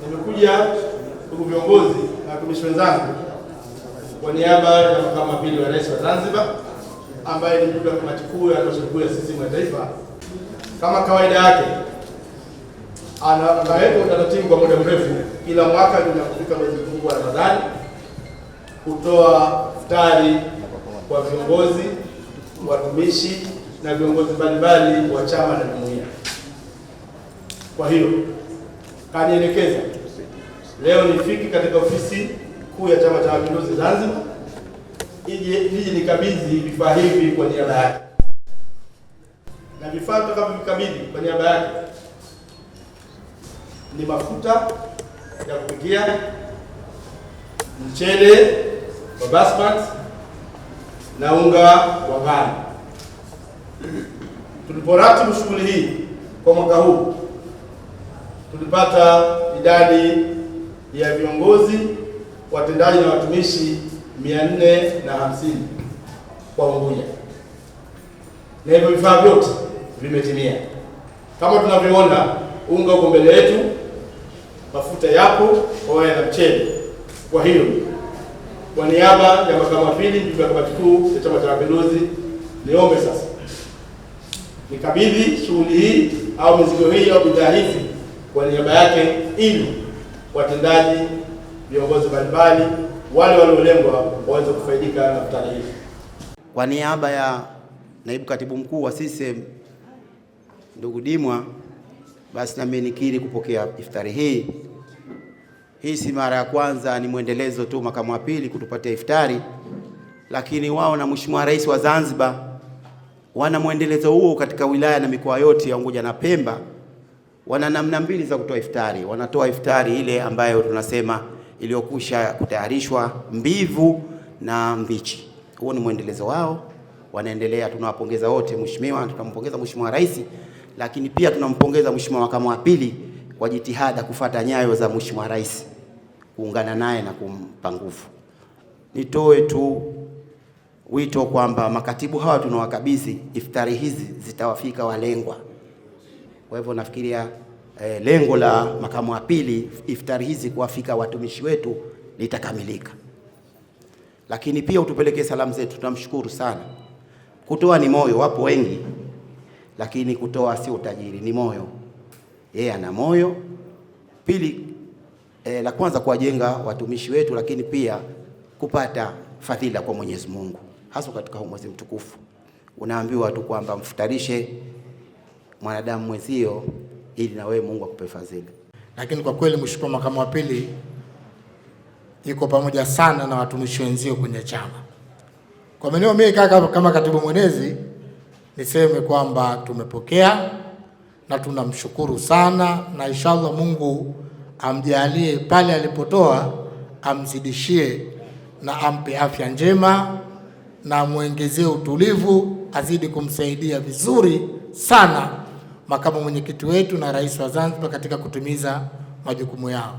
Nimekuja ndugu viongozi na watumishi wenzangu kwa niaba ya makamu wa pili wa rais wa Zanzibar ambaye ni mjumbe wa kamati kuu ya halmashauri kuu ya CCM ya taifa. Kama kawaida yake anaweka utaratibu kwa muda mrefu, kila mwaka tunapofika mwezi mkuu wa Ramadhani kutoa iftari kwa viongozi, watumishi na viongozi mbalimbali wa chama na jumuiya. Kwa hiyo kanielekeza leo nifiki katika ofisi kuu ya Chama cha Mapinduzi Zanzibar nije nikabidhi vifaa hivi kwa niaba yake, na vifaa tutakavyovikabidhi kwa niaba yake ni mafuta ya kupikia, mchele wa basmati na unga wa ngano. Tuliporatibu shughuli hii kwa mwaka huu, tulipata idadi ya viongozi, watendaji na watumishi 450 kwa Unguja, na hivyo vifaa vyote vimetimia. Kama tunavyoona, unga uko mbele yetu, mafuta yapo, oya na mchele. Kwa hiyo kwa niaba ya makamu wa pili mjumbe wa kamati kuu ya Chama cha Mapinduzi, niombe sasa nikabidhi shughuli hii au mizigo hii au bidhaa hizi kwa niaba yake, ili watendaji, viongozi mbalimbali, wale waliolengwa waweze kufaidika na iftari hii. Kwa niaba ya naibu katibu mkuu wa CCM ndugu Dimwa, basi nami nikiri kupokea iftari hii. Hii si mara ya kwanza, ni mwendelezo tu makamu wa pili kutupatia iftari, lakini wao na Mheshimiwa Rais wa Zanzibar wana mwendelezo huo katika wilaya na mikoa yote ya Unguja na Pemba. Wana namna mbili za kutoa iftari. Wanatoa iftari ile ambayo tunasema iliyokusha kutayarishwa, mbivu na mbichi. Huo ni mwendelezo wao, wanaendelea. Tunawapongeza wote. Mheshimiwa, tunampongeza Mheshimiwa Rais, lakini pia tunampongeza Mheshimiwa makamu wa pili kwa jitihada kufuata nyayo za Mheshimiwa Rais, kuungana naye na kumpa nguvu. Nitoe tu wito kwamba makatibu hawa tunawakabidhi iftari hizi zitawafika walengwa. Kwa hivyo nafikiria lengo la makamu wa pili iftari hizi kuwafika watumishi wetu litakamilika. Lakini pia utupelekee salamu zetu. Tunamshukuru sana. Kutoa ni moyo, wapo wengi, lakini kutoa sio utajiri, ni moyo. Yeye ana moyo. Pili, la kwanza kuwajenga watumishi wetu, lakini pia kupata fadhila kwa Mwenyezi Mungu, hasa katika mwezi mtukufu. Unaambiwa tu kwamba mfutarishe mwanadamu mwenzio ili na wewe Mungu akupe fadhila. Lakini kwa kweli Mheshimiwa makamu wa pili yuko pamoja sana na watumishi wenzio kwenye chama. Kwa maana mimi kama katibu mwenezi niseme kwamba tumepokea na tunamshukuru sana, na inshallah Mungu amjalie pale alipotoa amzidishie na ampe afya njema na amwongezee utulivu, azidi kumsaidia vizuri sana makamu mwenyekiti wetu na rais wa Zanzibar katika kutimiza majukumu yao.